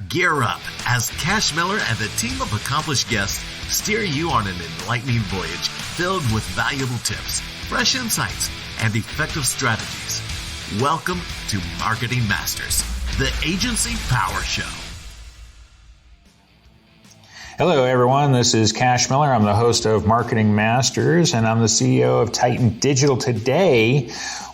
Gear up as Cash Miller and the team of accomplished guests steer you on an enlightening voyage filled with valuable tips, fresh insights, and effective strategies. Welcome to Marketing Masters, the Agency Power Show. Hello, everyone. This is Cash Miller. I'm the host of Marketing Masters, and I'm the CEO of Titan Digital. Today,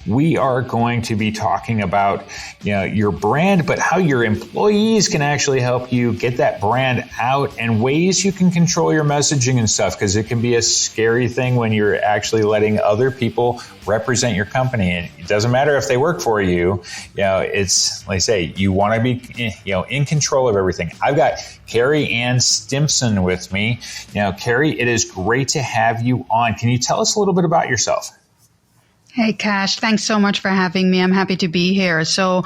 we are going to be talking about your brand, but how your employees can actually help you get that brand out and ways you can control your messaging and stuff, because it can be a scary thing when you're actually letting other people represent your company. And it doesn't matter if they work for you. It's like I say, you want to be in control of everything. I've got Kerry-Ann Stimpson with me. Kerry, it is great to have you on. Can you tell us a little bit about yourself? Hey, Cash. Thanks so much for having me. I'm happy to be here. So,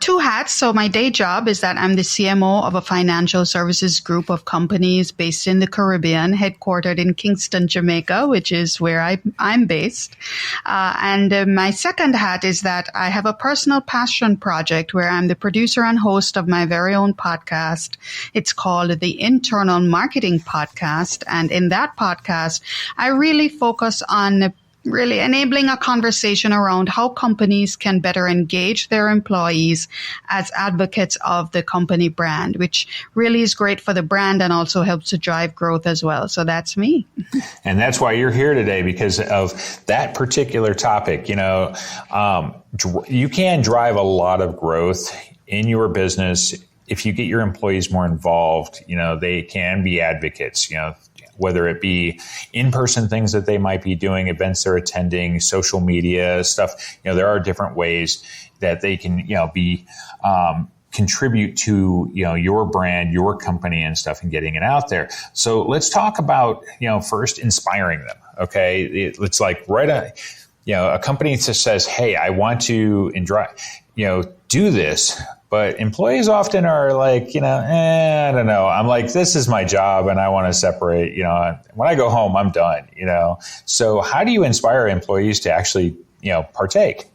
two hats. So my day job is that I'm the CMO of a financial services group of companies based in the Caribbean, headquartered in Kingston, Jamaica, which is where I'm based. And my second hat is that I have a personal passion project where I'm the producer and host of my very own podcast. It's called the Internal Marketing Podcast. And in that podcast, I really focus on really enabling a conversation around how companies can better engage their employees as advocates of the company brand, which really is great for the brand and also helps to drive growth as well. So that's me. And that's why you're here today, because of that particular topic. You can drive a lot of growth in your business if you get your employees more involved. They can be advocates, whether it be in-person things that they might be doing, events they're attending, social media stuff. There are different ways that they can, contribute to, your brand, your company and stuff, and getting it out there. So let's talk about, first inspiring them. Okay. It's like a company that says, hey, I want to do this. But employees often are like, I don't know. I'm like, this is my job and I want to separate, when I go home, I'm done, So how do you inspire employees to actually, partake?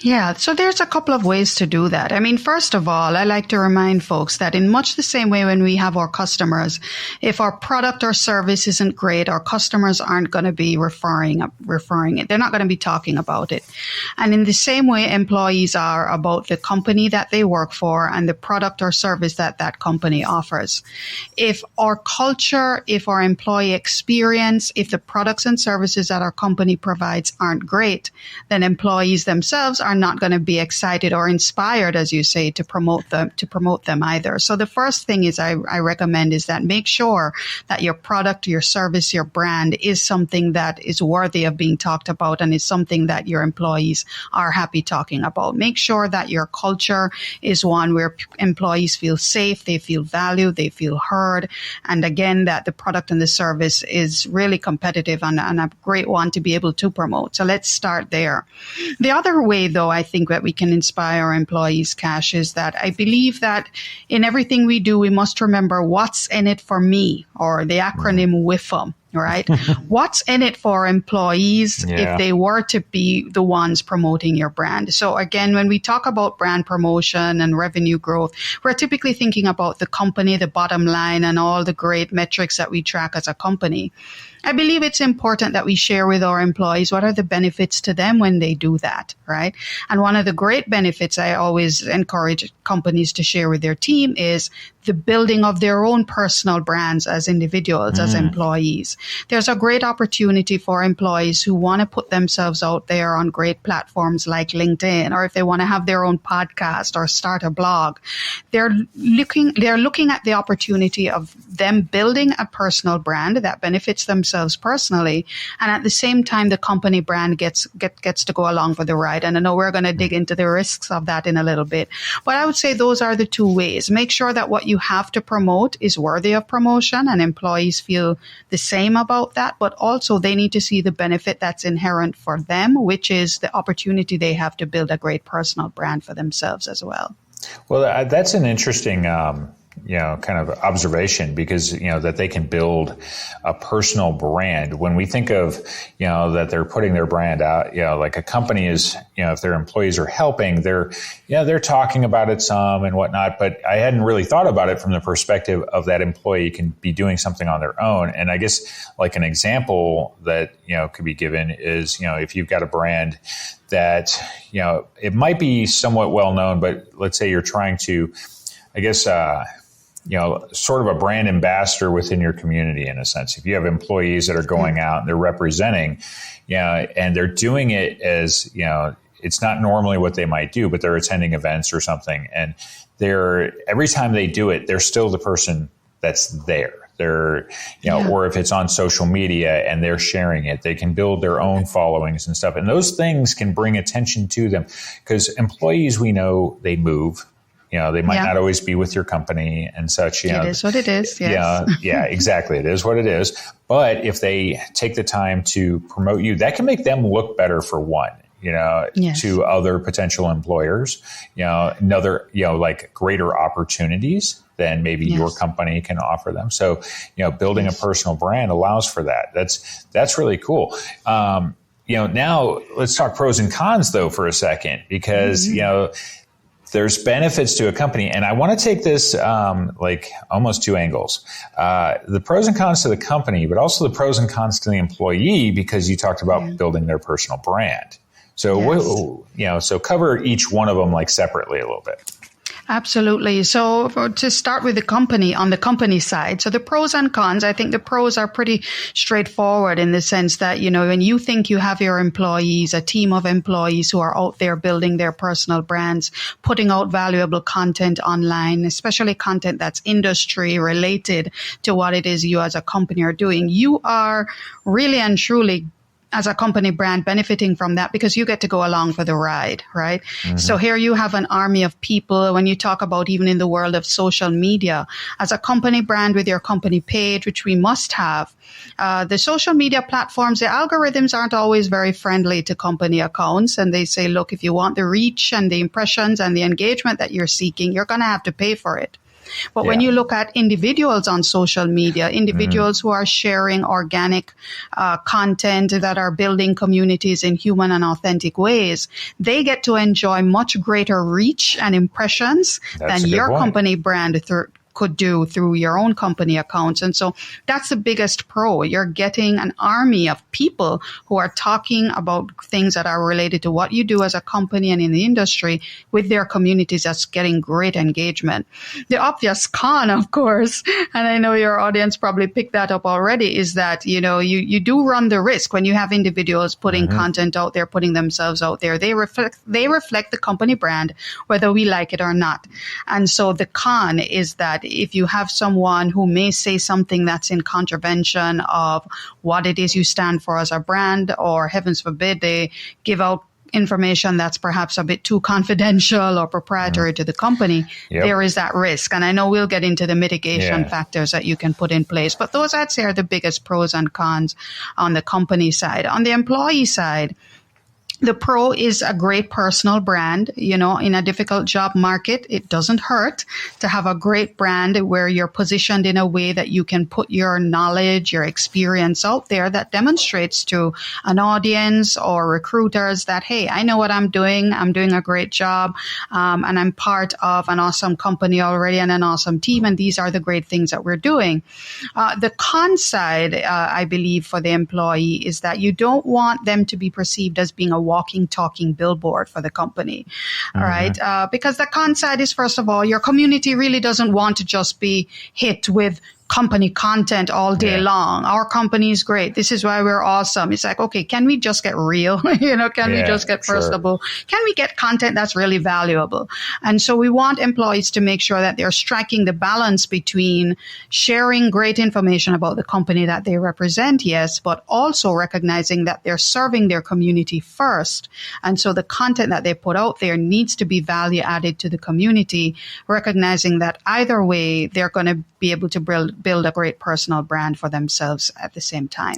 Yeah, so there's a couple of ways to do that. I mean, first of all, I like to remind folks that in much the same way when we have our customers, if our product or service isn't great, our customers aren't going to be referring it. They're not going to be talking about it. And in the same way, employees are about the company that they work for and the product or service that that company offers. If our culture, if our employee experience, if the products and services that our company provides aren't great, then employees themselves are not going to be excited or inspired, as you say, to promote them either. So the first thing is I recommend is that make sure that your product, your service, your brand is something that is worthy of being talked about and is something that your employees are happy talking about. Make sure that your culture is one where employees feel safe, they feel valued, they feel heard. And again, that the product and the service is really competitive and a great one to be able to promote. So let's start there. The other way, though, I think that we can inspire our employees, Cash, is that I believe that in everything we do, we must remember what's in it for me, or the acronym WIFM, right? What's in it for employees if they were to be the ones promoting your brand? So again, when we talk about brand promotion and revenue growth, we're typically thinking about the company, the bottom line, and all the great metrics that we track as a company. I believe it's important that we share with our employees what are the benefits to them when they do that, right? And one of the great benefits I always encourage companies to share with their team is the building of their own personal brands as individuals, as employees. There's a great opportunity for employees who want to put themselves out there on great platforms like LinkedIn, or if they want to have their own podcast or start a blog. They're looking at the opportunity of them building a personal brand that benefits themselves personally, and at the same time, the company brand gets to go along for the ride. And I know we're going to dig into the risks of that in a little bit, but I would say those are the two ways. Make sure that what you have to promote is worthy of promotion and employees feel the same about that, but also they need to see the benefit that's inherent for them, which is the opportunity they have to build a great personal brand for themselves as well. Well, that's an interesting kind of observation, because, that they can build a personal brand. When we think of, that they're putting their brand out, like a company is, if their employees are helping, they're talking about it some and whatnot, but I hadn't really thought about it from the perspective of that employee can be doing something on their own. And I guess like an example that, could be given is, if you've got a brand that, it might be somewhat well known, but let's say you're trying to, I guess, sort of a brand ambassador within your community in a sense. If you have employees that are going out and they're representing, and they're doing it as, it's not normally what they might do, but they're attending events or something. And every time they do it, they're still the person that's there. They're, or if it's on social media and they're sharing it, they can build their own followings and stuff. And those things can bring attention to them, because employees, we know they move. They might not always be with your company and such. It is what it is. Yes. Yeah, exactly. It is what it is. But if they take the time to promote you, that can make them look better for one, to other potential employers, another, like greater opportunities than maybe your company can offer them. So, building a personal brand allows for that. That's really cool. Now let's talk pros and cons though for a second, because, there's benefits to a company. And I want to take this like almost two angles. The pros and cons to the company, but also the pros and cons to the employee, because you talked about building their personal brand. So, so cover each one of them like separately a little bit. Absolutely. So to start with on the company side, so the pros and cons, I think the pros are pretty straightforward in the sense that, when you think you have your employees, a team of employees who are out there building their personal brands, putting out valuable content online, especially content that's industry related to what it is you as a company are doing, you are really and truly as a company brand benefiting from that, because you get to go along for the ride, right? Mm-hmm. So here you have an army of people. When you talk about even in the world of social media, as a company brand with your company page, which we must have, the social media platforms, the algorithms aren't always very friendly to company accounts. And they say, look, if you want the reach and the impressions and the engagement that you're seeking, you're going to have to pay for it. But when you look at individuals on social media, individuals who are sharing organic content that are building communities in human and authentic ways, they get to enjoy much greater reach and impressions than your company brand could do through your own company accounts. And so that's the biggest pro. You're getting an army of people who are talking about things that are related to what you do as a company and in the industry with their communities. That's getting great engagement. The obvious con, of course, and I know your audience probably picked that up already, is that, you do run the risk when you have individuals putting content out there, putting themselves out there. They reflect the company brand, whether we like it or not. And so the con is that if you have someone who may say something that's in contravention of what it is you stand for as a brand, or heavens forbid, they give out information that's perhaps a bit too confidential or proprietary to the company, there is that risk. And I know we'll get into the mitigation factors that you can put in place, but those I'd say are the biggest pros and cons on the company side. On the employee side, the pro is a great personal brand. In a difficult job market, it doesn't hurt to have a great brand where you're positioned in a way that you can put your knowledge, your experience out there that demonstrates to an audience or recruiters that, hey, I know what I'm doing. I'm doing a great job. And I'm part of an awesome company already and an awesome team. And these are the great things that we're doing. The con side, I believe, for the employee is that you don't want them to be perceived as being a walking, talking billboard for the company. All right. Because the con side is, first of all, your community really doesn't want to just be hit with company content all day long. Our company is great. This is why we're awesome. It's like, okay, can we just get real? Can we just get personable? Can we get content that's really valuable? And so we want employees to make sure that they're striking the balance between sharing great information about the company that they represent, yes, but also recognizing that they're serving their community first. And so the content that they put out there needs to be value added to the community, recognizing that either way, they're going to be able to build a great personal brand for themselves at the same time.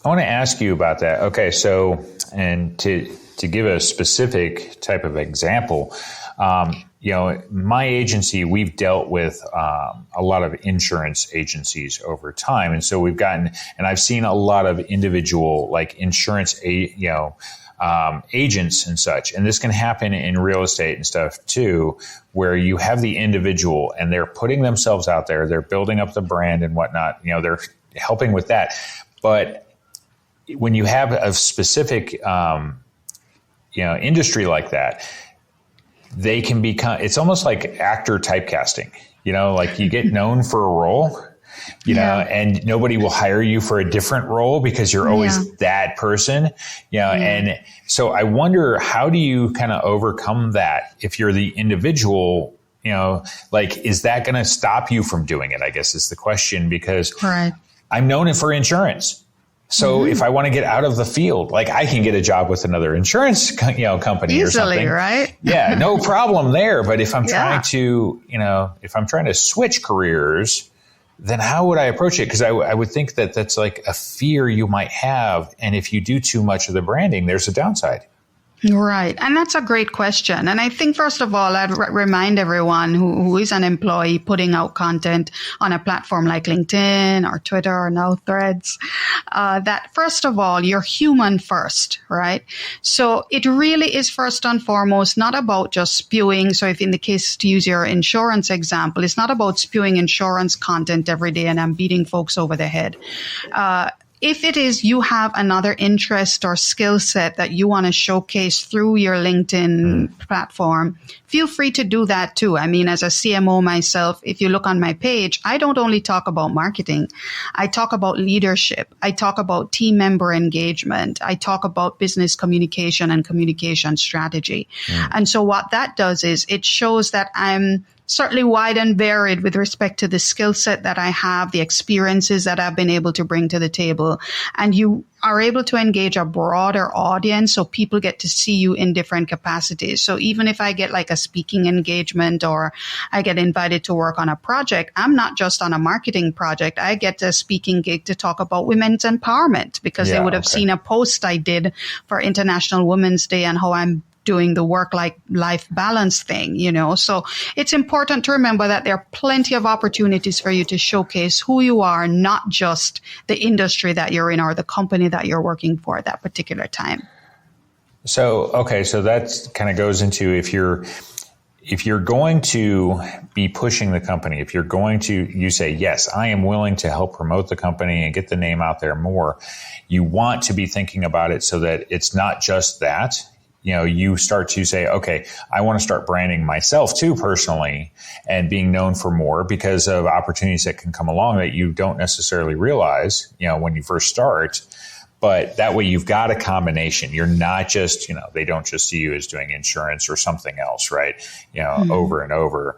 I want to ask you about that. Okay, so, and to give a specific type of example, my agency, we've dealt with a lot of insurance agencies over time. And so and I've seen a lot of individual like insurance, agents and such. And this can happen in real estate and stuff too, where you have the individual and they're putting themselves out there, they're building up the brand and whatnot, they're helping with that. But when you have a specific, industry like that, they can become, it's almost like actor typecasting, like you get known for a role, and nobody will hire you for a different role because you're always that person, and so I wonder, how do you kind of overcome that if you're the individual, is that going to stop you from doing it, I guess is the question, because I'm known for insurance. So if I want to get out of the field, like I can get a job with another insurance, company or something. Easily, right? Yeah, no problem there. But if I'm trying to, switch careers, then how would I approach it? Because I would think that that's like a fear you might have. And if you do too much of the branding, there's a downside. Right. And that's a great question. And I think, first of all, I'd remind everyone who is an employee putting out content on a platform like LinkedIn or Twitter or now Threads, that first of all, you're human first, right? So it really is first and foremost not about just spewing. So if in the case, to use your insurance example, it's not about spewing insurance content every day and I'm beating folks over the head. If it is you have another interest or skill set that you want to showcase through your LinkedIn platform, feel free to do that too. I mean, as a CMO myself, if you look on my page, I don't only talk about marketing. I talk about leadership. I talk about team member engagement. I talk about business communication and communication strategy. And so what that does is it shows that I'm certainly wide and varied with respect to the skill set that I have, the experiences that I've been able to bring to the table. And you are able to engage a broader audience, so people get to see you in different capacities. So even if I get like a speaking engagement or I get invited to work on a project, I'm not just on a marketing project. I get a speaking gig to talk about women's empowerment because they would have seen a post I did for International Women's Day and how I'm doing the work-life balance thing, So it's important to remember that there are plenty of opportunities for you to showcase who you are, not just the industry that you're in or the company that you're working for at that particular time. So that kind of goes into if you're going to be pushing the company, if you're going to, you say, yes, I am willing to help promote the company and get the name out there more, you want to be thinking about it so that it's not just that. You start to say, okay, I want to start branding myself too personally and being known for more because of opportunities that can come along that you don't necessarily realize, when you first start. But that way you've got a combination. You're not just, they don't just see you as doing insurance or something else, right? Over and over.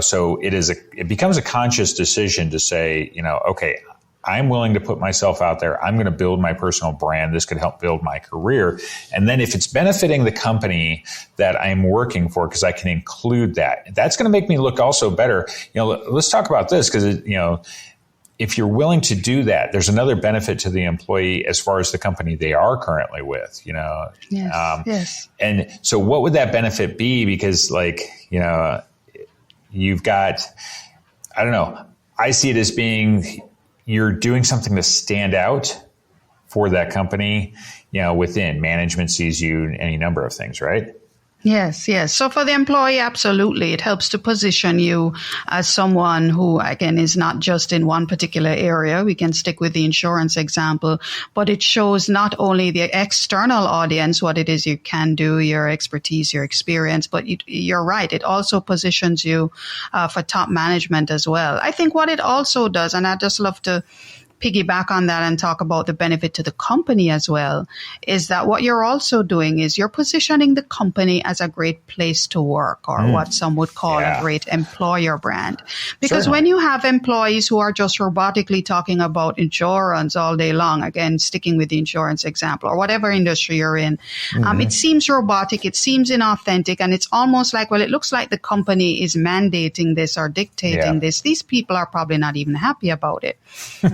So it becomes a conscious decision to say, okay, I'm willing to put myself out there. I'm going to build my personal brand. This could help build my career. And then if it's benefiting the company that I'm working for, because I can include that, that's going to make me look also better. Let's talk about this because, if you're willing to do that, there's another benefit to the employee as far as the company they are currently with, Yes. And so what would that benefit be? Because you've got, I don't know, I see it as being, you're doing something to stand out for that company, within management sees you in any number of things, right? Yes. So for the employee, absolutely. It helps to position you as someone who, again, is not just in one particular area. We can stick with the insurance example, but it shows not only the external audience what it is you can do, your expertise, your experience, but you're right. It also positions you for top management as well. I think what it also does, and I'd just love to piggyback on that and talk about the benefit to the company as well, is that what you're also doing is you're positioning the company as a great place to work, or what some would call a great employer brand. Because when you have employees who are just robotically talking about insurance all day long, again, sticking with the insurance example, or whatever industry you're in, it seems robotic, it seems inauthentic, and it's almost like, well, it looks like the company is mandating this or dictating this. These people are probably not even happy about it.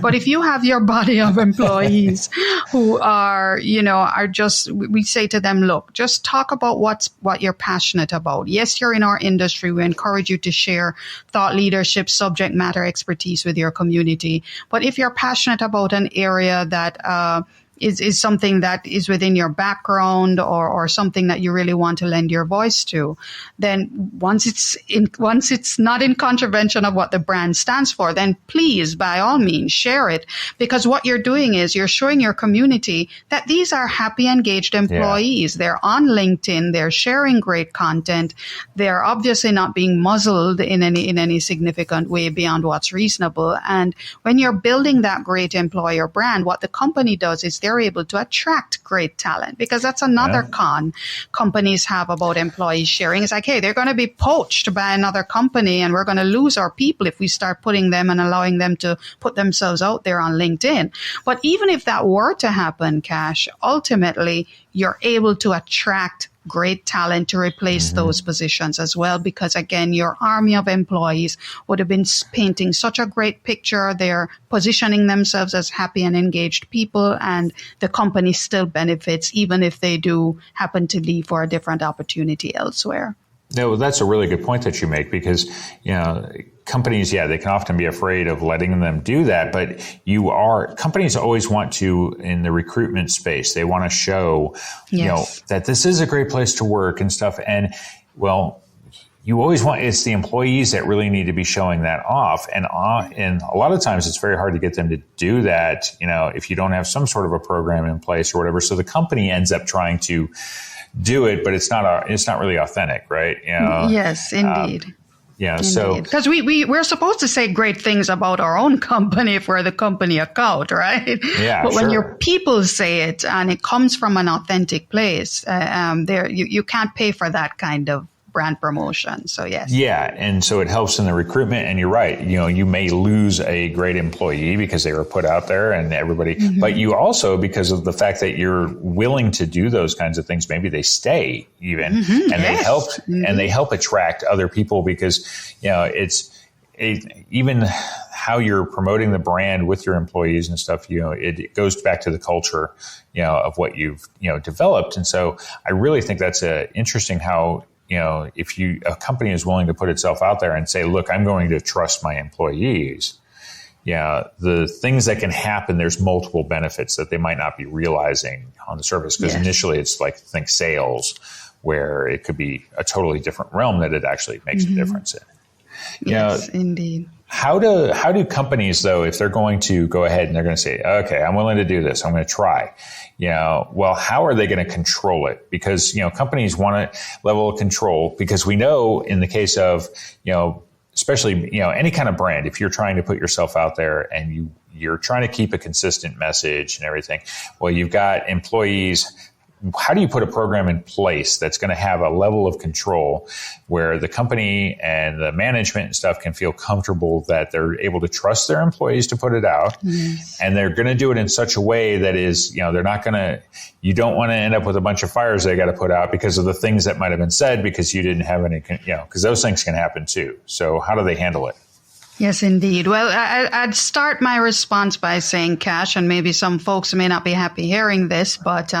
But if you you have your body of employees who are, are just, we say to them, look, just talk about what you're passionate about. Yes, you're in our industry. We encourage you to share thought leadership, subject matter expertise with your community. But if you're passionate about an area that is something that is within your background or something that you really want to lend your voice to, then once it's not in contravention of what the brand stands for, then please, by all means, share it. Because what you're doing is you're showing your community that these are happy, engaged employees. Yeah. They're on LinkedIn. They're sharing great content. They're obviously not being muzzled in any significant way beyond what's reasonable. And when you're building that great employer brand, what the company does is they're able to attract great talent, because that's another con companies have about employees sharing. It's like, hey, they're going to be poached by another company and we're going to lose our people if we start putting them and allowing them to put themselves out there on LinkedIn. But even if that were to happen, Cash, ultimately you're able to attract great talent to replace those positions as well, because again, your army of employees would have been painting such a great picture. They're positioning themselves as happy and engaged people, and the company still benefits even if they do happen to leave for a different opportunity elsewhere. No, that's a really good point that you make, because, companies, they can often be afraid of letting them do that, but companies always want to, in the recruitment space, they want to show, that this is a great place to work and stuff. And you always it's the employees that really need to be showing that off. And a lot of times it's very hard to get them to do that, if you don't have some sort of a program in place or whatever. So the company ends up trying to do it, but it's not really authentic, right? Yes, indeed. So because we're supposed to say great things about our own company if we're the company account, right? Yeah, but when your people say it and it comes from an authentic place, you can't pay for that kind of brand promotion. So yes. Yeah. And so it helps in the recruitment. And you're right. You may lose a great employee because they were put out there and everybody, but you also, because of the fact that you're willing to do those kinds of things, maybe they stay even and they help attract other people, because, even how you're promoting the brand with your employees and stuff, it goes back to the culture, of what you've, developed. And so I really think that's interesting how, if a company is willing to put itself out there and say, look, I'm going to trust my employees, the things that can happen, there's multiple benefits that they might not be realizing on the surface. Because initially it's like, think sales, where it could be a totally different realm that it actually makes a difference in. Yes, indeed. How do companies, though, if they're going to go ahead and they're going to say, okay, I'm willing to do this, I'm going to try, how are they going to control it? Because, companies want a level of control, because we know in the case of, especially, any kind of brand, if you're trying to put yourself out there and you're trying to keep a consistent message and everything, you've got employees. How do you put a program in place that's going to have a level of control where the company and the management and stuff can feel comfortable that they're able to trust their employees to put it out? Yes. And they're going to do it in such a way that is, they're not going to, you don't want to end up with a bunch of fires they got to put out because of the things that might have been said because you didn't have any, because those things can happen too. So how do they handle it? Yes, indeed. Well, I'd start my response by saying, Cash, and maybe some folks may not be happy hearing this, but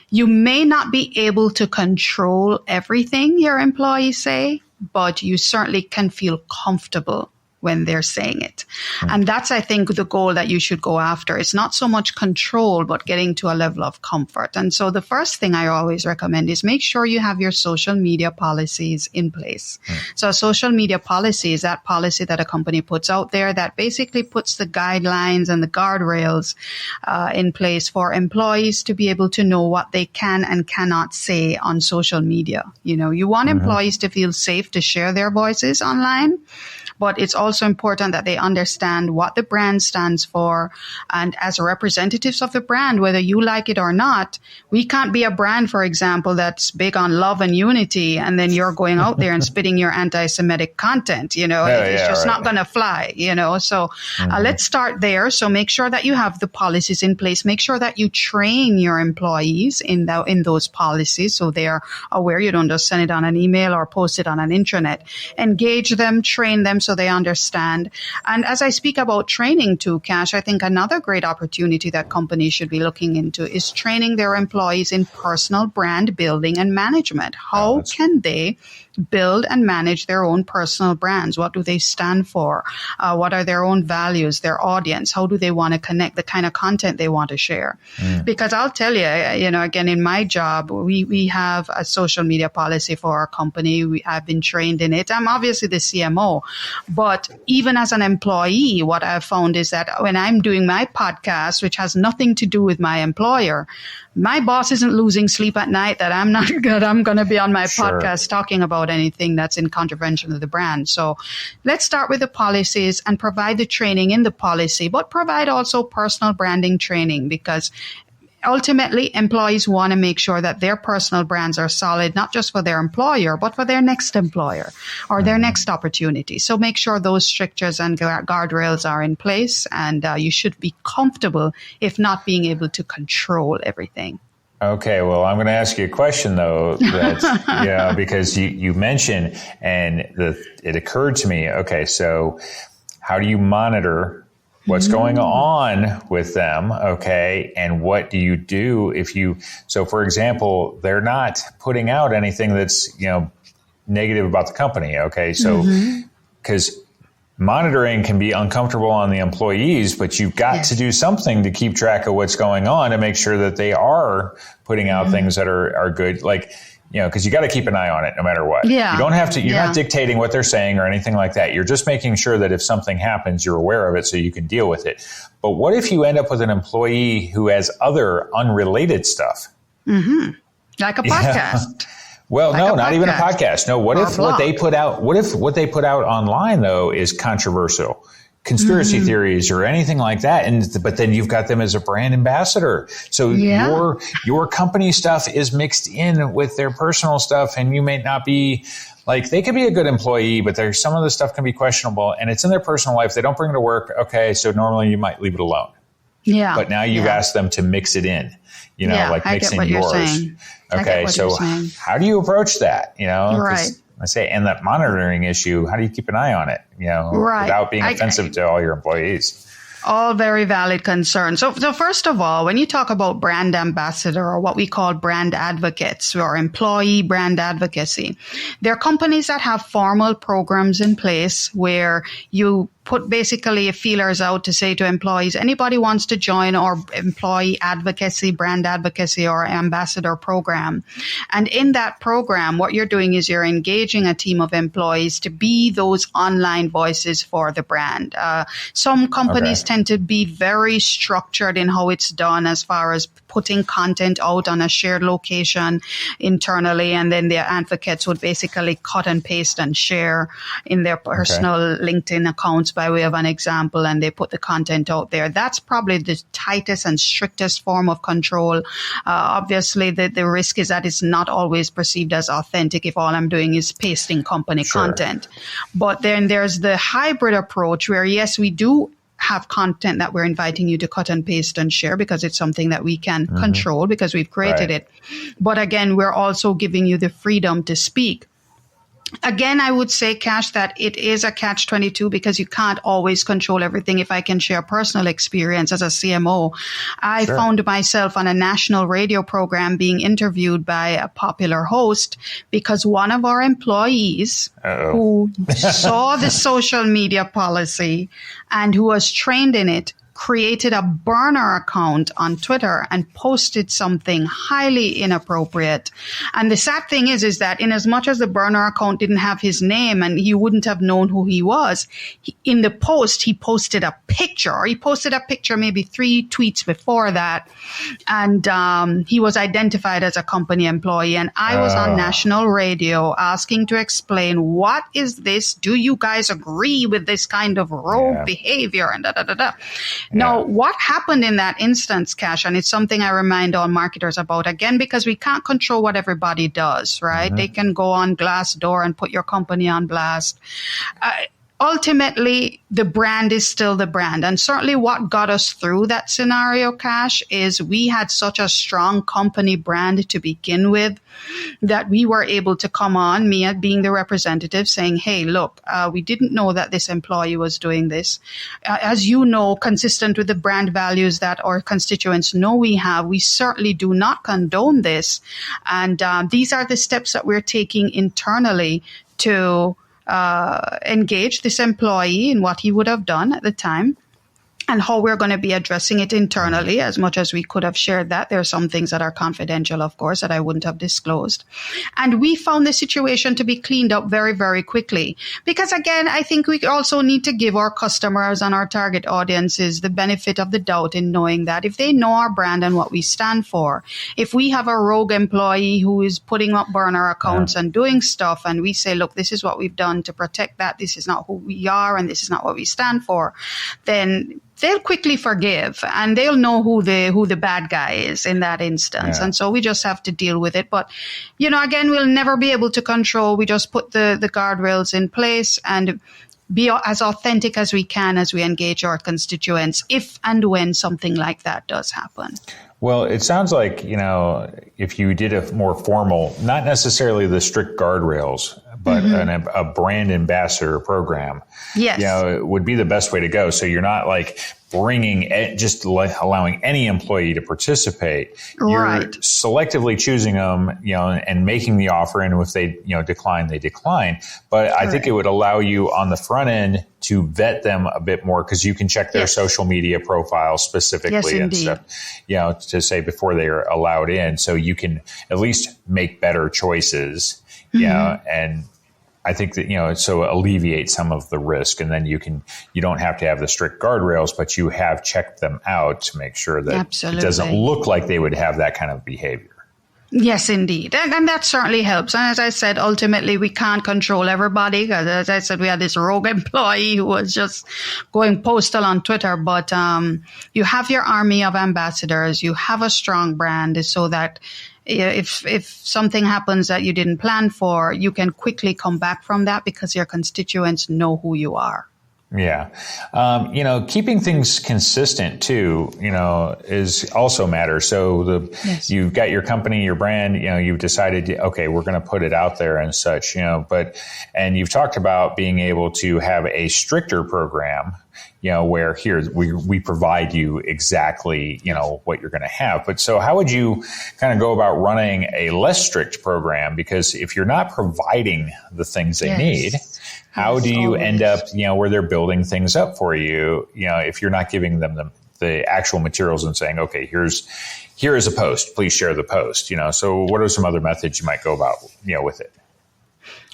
you may not be able to control everything your employees say, but you certainly can feel comfortable when they're saying it. And that's, I think, the goal that you should go after. It's not so much control, but getting to a level of comfort. And so the first thing I always recommend is make sure you have your social media policies in place. So a social media policy is that policy that a company puts out there that basically puts the guidelines and the guardrails in place for employees to be able to know what they can and cannot say on social media. You want employees to feel safe to share their voices online, but it's also important that they understand what the brand stands for. And as representatives of the brand, whether you like it or not, we can't be a brand, for example, that's big on love and unity, and then you're going out there and spitting your anti-Semitic content. It's just not going to fly, So let's start there. So make sure that you have the policies in place. Make sure that you train your employees in those policies so they're aware. You don't just send it on an email or post it on an intranet. Engage them, train them, so so they understand. And as I speak about training too, Cash, I think another great opportunity that companies should be looking into is training their employees in personal brand building and management. How can they build and manage their own personal brands? What do they stand for? What are their own values, their audience? How do they want to connect, the kind of content they want to share? Because I'll tell you, again, in my job, we have a social media policy for our company. I've been trained in it. I'm obviously the CMO, but even as an employee, what I've found is that when I'm doing my podcast, which has nothing to do with my employer, my boss isn't losing sleep at night that I'm going to be on my podcast talking about anything that's in contravention of the brand. So let's start with the policies and provide the training in the policy, but provide also personal branding training, because ultimately employees want to make sure that their personal brands are solid, not just for their employer, but for their next employer or their next opportunity. So make sure those strictures and guardrails are in place, and you should be comfortable, if not being able to control everything. Okay, well, I'm going to ask you a question, though, that's, because you mentioned, and it occurred to me, okay, so how do you monitor what's going on with them, okay, and what do you do so for example, they're not putting out anything that's, negative about the company, okay, so, because monitoring can be uncomfortable on the employees, but you've got to do something to keep track of what's going on and make sure that they are putting out things that are good, like, because you got to keep an eye on it no matter what. Yeah. You don't have to, you're not dictating what they're saying or anything like that. You're just making sure that if something happens, you're aware of it so you can deal with it. But what if you end up with an employee who has other unrelated stuff? Like a podcast. Well, like not even a podcast. No, what if what they put out online, though, is controversial? Conspiracy theories or anything like that. But then you've got them as a brand ambassador. So your company stuff is mixed in with their personal stuff, and you may not be like, they could be a good employee, but there's some of the stuff can be questionable, and it's in their personal life. They don't bring it to work. Okay. So normally you might leave it alone. Yeah. But now you've asked them to mix it in, like mixing yours. Okay. So how do you approach that? Right. I say, and that monitoring issue, how do you keep an eye on it, without being offensive to all your employees? All very valid concerns. So first of all, when you talk about brand ambassador, or what we call brand advocates or employee brand advocacy, there are companies that have formal programs in place where you put basically feelers out to say to employees, anybody wants to join our employee advocacy, brand advocacy, or ambassador program. And in that program, what you're doing is you're engaging a team of employees to be those online voices for the brand. Some companies tend to be very structured in how it's done, as far as putting content out on a shared location internally, and then their advocates would basically cut and paste and share in their personal LinkedIn accounts by way of an example, and they put the content out there. That's probably the tightest and strictest form of control. Obviously, the risk is that it's not always perceived as authentic if all I'm doing is pasting company content. But then there's the hybrid approach where, yes, we do have content that we're inviting you to cut and paste and share because it's something that we can control because we've created it. But again, we're also giving you the freedom to speak. Again, I would say, Cash, that it is a catch-22 because you can't always control everything. If I can share personal experience as a CMO, I found myself on a national radio program being interviewed by a popular host because one of our employees who saw the social media policy and who was trained in it created a burner account on Twitter and posted something highly inappropriate. And the sad thing is that in as much as the burner account didn't have his name and he wouldn't have known who he was, in the post, he posted a picture, or he posted a picture maybe 3 tweets before that. And he was identified as a company employee. And I was on national radio asking to explain, what is this? Do you guys agree with this kind of rogue behavior? And Now, what happened in that instance, Cash, and it's something I remind all marketers about, again, because we can't control what everybody does, right? They can go on Glassdoor and put your company on blast. ultimately, the brand is still the brand. And certainly what got us through that scenario, Cash, is we had such a strong company brand to begin with that we were able to come on, me being the representative, saying, hey, look, we didn't know that this employee was doing this. As you know, consistent with the brand values that our constituents know we have, we certainly do not condone this. And these are the steps that we're taking internally to engage this employee in what he would have done at the time, and how we're going to be addressing it internally. As much as we could have shared that, there are some things that are confidential, of course, that I wouldn't have disclosed. And we found the situation to be cleaned up very, very quickly. Because again, I think we also need to give our customers and our target audiences the benefit of the doubt in knowing that if they know our brand and what we stand for, if we have a rogue employee who is putting up burner accounts and doing stuff, and we say, look, this is what we've done to protect that, this is not who we are, and this is not what we stand for, then they'll quickly forgive, and they'll know who the bad guy is in that instance. Yeah. And so we just have to deal with it. But, again, we'll never be able to control. We just put the guardrails in place and be as authentic as we can as we engage our constituents if and when something like that does happen. Well, it sounds like, if you did a more formal, not necessarily the strict guardrails, but a brand ambassador program, yes, it would be the best way to go. So you're not like just allowing any employee to participate. Right. You're selectively choosing them, and making the offer. And if they, decline, they decline. But I think it would allow you on the front end to vet them a bit more, because you can check their social media profiles specifically and stuff, to say before they are allowed in. So you can at least make better choices. And I think that, so alleviate some of the risk, and then you don't have to have the strict guardrails, but you have checked them out to make sure that it doesn't look like they would have that kind of behavior. Yes, indeed. And that certainly helps. And as I said, ultimately, we can't control everybody, because as I said, we had this rogue employee who was just going postal on Twitter. But you have your army of ambassadors. You have a strong brand so that if something happens that you didn't plan for, you can quickly come back from that because your constituents know who you are. Yeah. Keeping things consistent too, is also matters. So you've got your company, your brand, you've decided, okay, we're going to put it out there and such, and you've talked about being able to have a stricter program, where here we provide you exactly, what you're going to have. But so how would you kind of go about running a less strict program? Because if you're not providing the things they need, how do you end up, where they're building things up for you, if you're not giving them the actual materials and saying, okay, here is a post, please share the post, so what are some other methods you might go about, with it?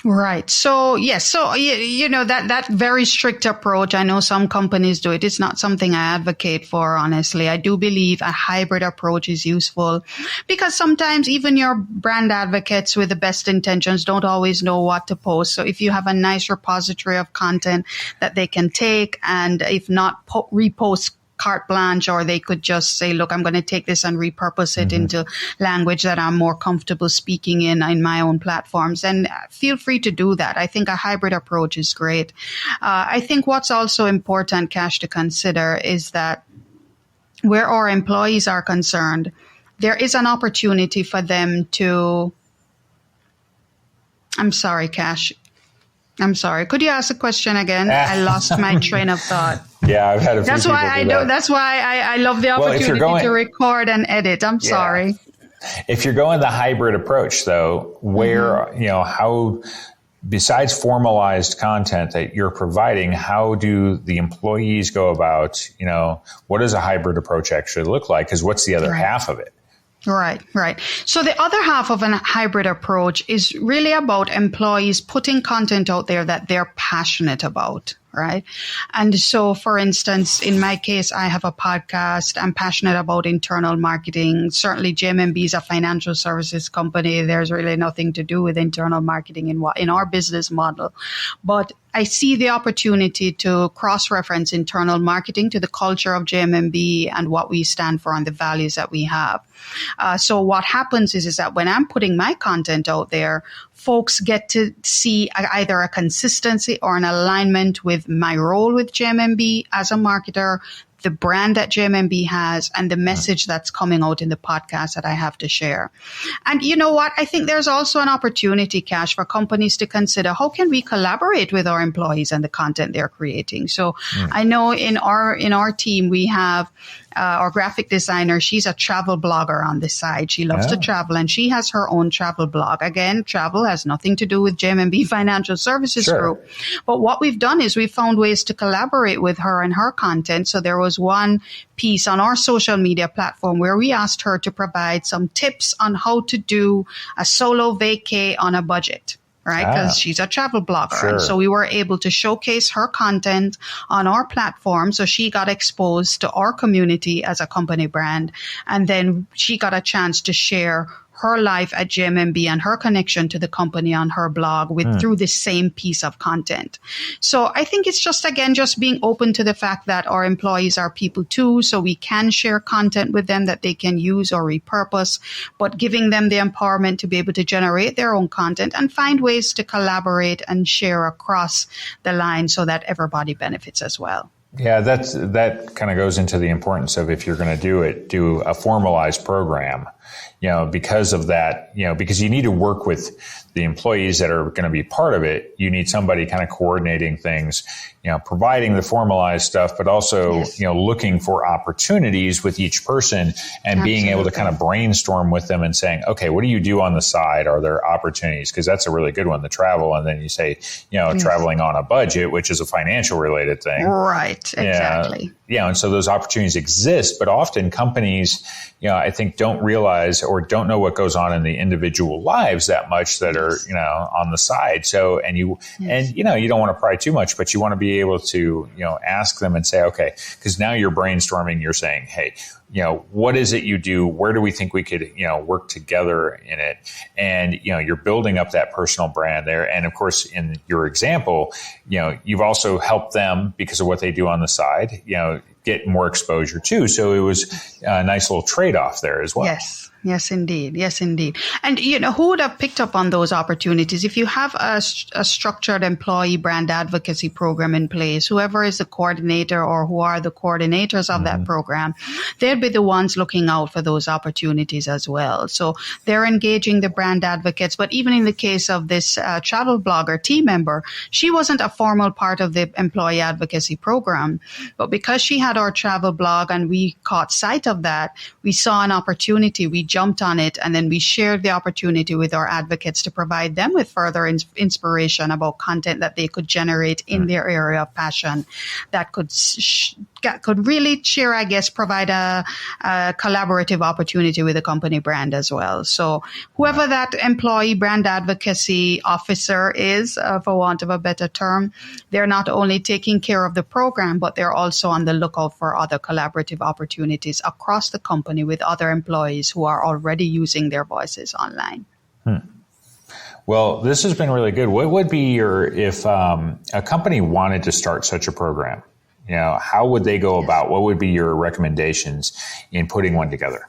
Right. So, yes. So, that very strict approach, I know some companies do it. It's not something I advocate for, honestly. I do believe a hybrid approach is useful, because sometimes even your brand advocates with the best intentions don't always know what to post. So if you have a nice repository of content that they can take, and if not, repost carte blanche, or they could just say, look, I'm going to take this and repurpose it into language that I'm more comfortable speaking in my own platforms. And feel free to do that. I think a hybrid approach is great. I think what's also important, Cash, to consider is that where our employees are concerned, there is an opportunity for them to... I'm sorry, Cash. I'm sorry. Could you ask the question again? I lost my train of thought. Yeah, I've had a few That's why I do. That's why I love the opportunity to record and edit. I'm sorry. If you're going the hybrid approach, though, where how, besides formalized content that you're providing, how do the employees go about? What does a hybrid approach actually look like? Because what's the other half of it? Right. So the other half of a hybrid approach is really about employees putting content out there that they're passionate about. Right. And so, for instance, in my case, I have a podcast. I'm passionate about internal marketing. Certainly, JMMB is a financial services company. There's really nothing to do with internal marketing in our business model. But I see the opportunity to cross-reference internal marketing to the culture of JMMB and what we stand for and the values that we have. So what happens is that when I'm putting my content out there, folks get to see either a consistency or an alignment with my role with JMMB as a marketer, the brand that JMMB has, and the message that's coming out in the podcast that I have to share. And you know what? I think there's also an opportunity, Cash, for companies to consider how can we collaborate with our employees and the content they're creating. So I know in our team, we have our graphic designer. She's a travel blogger on the side. She loves to travel, and she has her own travel blog. Again, travel has nothing to do with JMMB Financial Services Group. But what we've done is we've found ways to collaborate with her and her content. So there was one piece on our social media platform where we asked her to provide some tips on how to do a solo vacay on a budget. Right? Because she's a travel blogger. And so we were able to showcase her content on our platform. So she got exposed to our community as a company brand. And then she got a chance to share her life at JMMB and her connection to the company on her blog through the same piece of content. So I think it's just being open to the fact that our employees are people too, so we can share content with them that they can use or repurpose, but giving them the empowerment to be able to generate their own content and find ways to collaborate and share across the line so that everybody benefits as well. Yeah, that kind of goes into the importance of, if you're going to do a formalized program, because of that, because you need to work with the employees that are going to be part of it. You need somebody kind of coordinating things, providing the formalized stuff, but also, looking for opportunities with each person and being able to kind of brainstorm with them and saying, okay, what do you do on the side? Are there opportunities? Because that's a really good one, the travel. And then you say, traveling on a budget, which is a financial related thing. Right. Exactly. Yeah. And so those opportunities exist, but often companies, I think don't realize or don't know what goes on in the individual lives that much that are, on the side. So, and you don't want to pry too much, but you want to be able to, ask them and say, okay, because now you're brainstorming, you're saying, hey, what is it you do? Where do we think we could, work together in it? And, you're building up that personal brand there. And of course, in your example, you've also helped them because of what they do on the side, get more exposure too. So it was a nice little trade-off there as well. Yes, indeed. And, who would have picked up on those opportunities? If you have a structured employee brand advocacy program in place, whoever is the coordinator or who are the coordinators of that program, they'll be the ones looking out for those opportunities as well. So they're engaging the brand advocates. But even in the case of this travel blogger team member, she wasn't a formal part of the employee advocacy program. But because she had our travel blog and we caught sight of that, we saw an opportunity. We jumped on it, and then we shared the opportunity with our advocates to provide them with further inspiration about content that they could generate in their area of passion that could really provide a collaborative opportunity with the company brand as well. So whoever that employee brand advocacy officer is, for want of a better term, they're not only taking care of the program, but they're also on the lookout for other collaborative opportunities across the company with other employees who are already using their voices online. Well, this has been really good. What would be if a company wanted to start such a program? How would they go about? What would be your recommendations in putting one together?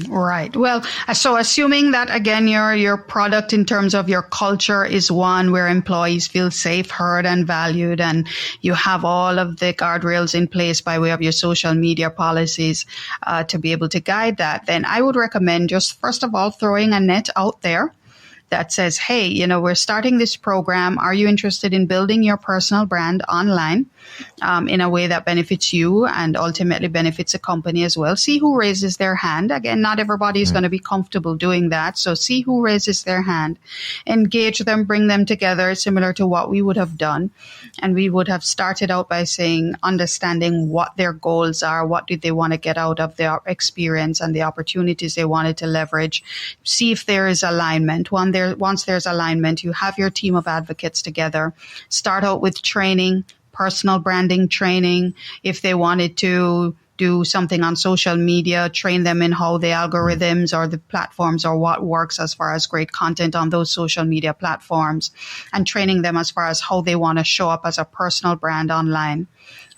Right. Well, so assuming that, again, your product in terms of your culture is one where employees feel safe, heard, and valued, and you have all of the guardrails in place by way of your social media policies to be able to guide that, then I would recommend just, first of all, throwing a net out there that says, hey, we're starting this program. Are you interested in building your personal brand online in a way that benefits you and ultimately benefits the company as well? See who raises their hand. Again, not everybody is going to be comfortable doing that. So see who raises their hand, engage them, bring them together, similar to what we would have done. And we would have started out by saying, understanding what their goals are, what did they want to get out of their experience and the opportunities they wanted to leverage. See if there is alignment. Once there's alignment, you have your team of advocates together. Start out with training, personal branding training. If they wanted to do something on social media, train them in how the algorithms or the platforms or what works as far as great content on those social media platforms, and training them as far as how they want to show up as a personal brand online.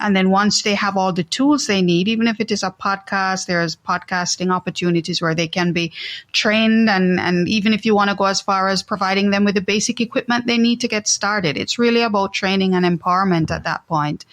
And then once they have all the tools they need, even if it is a podcast, there's podcasting opportunities where they can be trained. And even if you want to go as far as providing them with the basic equipment they need to get started, it's really about training and empowerment at that point.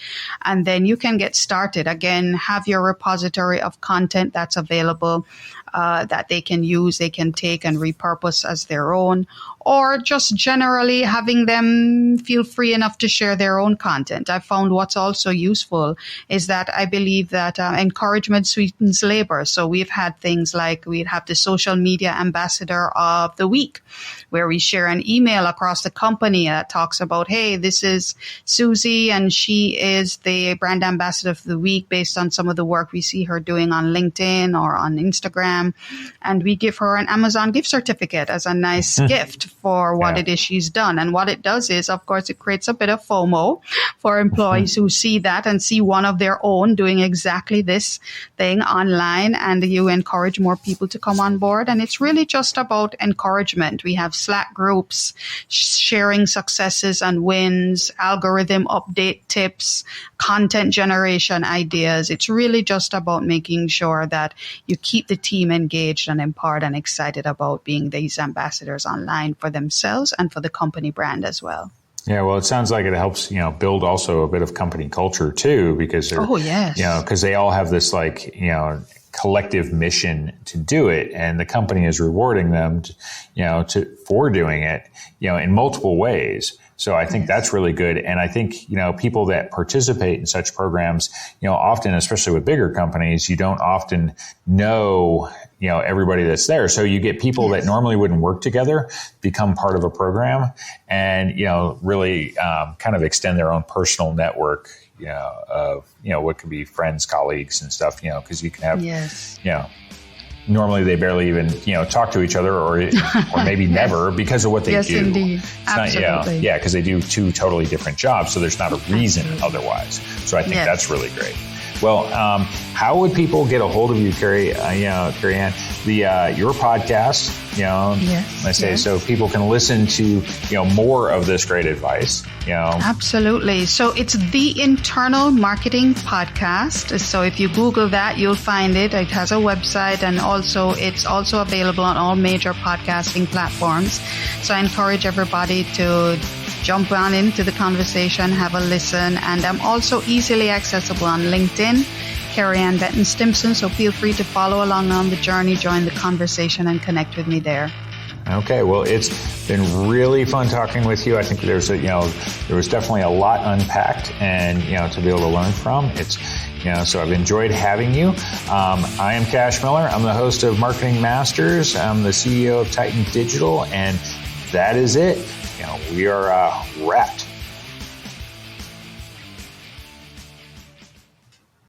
And then you can get started. Again, have your repository of content that's available that they can use, they can take and repurpose as their own, or just generally having them feel free enough to share their own content. I found what's also useful is that I believe that encouragement sweetens labor. So we've had things like we'd have the social media ambassador of the week, where we share an email across the company that talks about, hey, this is Susie and she is the brand ambassador of the week based on some of the work we see her doing on LinkedIn or on Instagram. And we give her an Amazon gift certificate as a nice gift for what it is she's done. And what it does is, of course, it creates a bit of FOMO for employees who see that and see one of their own doing exactly this thing online. And you encourage more people to come on board. And it's really just about encouragement. We have Slack groups sharing successes and wins, algorithm update tips, content generation ideas. It's really just about making sure that you keep the team engaged and empowered and excited about being these ambassadors online for themselves and for the company brand as well. Yeah, well, it sounds like it helps, build also a bit of company culture too, because they're, because they all have this collective mission to do it, and the company is rewarding them, for doing it, in multiple ways. So I think that's really good. And I think, people that participate in such programs, often, especially with bigger companies, you don't often know, everybody that's there. So you get people that normally wouldn't work together become part of a program and, really kind of extend their own personal network, of, what could be friends, colleagues and stuff, because you can have, normally they barely even, talk to each other or maybe never because of what they do. Yes, indeed. Absolutely. Because they do two totally different jobs. So there's not a reason otherwise. So I think that's really great. Well, how would people get a hold of you, Kerry-Ann? Your podcast, so people can listen to, more of this great advice, Absolutely. So it's the Internal Marketing Podcast. So if you Google that, you'll find it. It has a website, and also it's also available on all major podcasting platforms. So I encourage everybody to jump on into the conversation, have a listen, and I'm also easily accessible on LinkedIn, Kerry-Ann Stimpson. So feel free to follow along on the journey, join the conversation, and connect with me there. Okay, well, it's been really fun talking with you. I think there was definitely a lot unpacked and, to be able to learn from. It's, so I've enjoyed having you. I am Cash Miller. I'm the host of Marketing Masters. I'm the CEO of Titan Digital, and that is it. We are wrapped.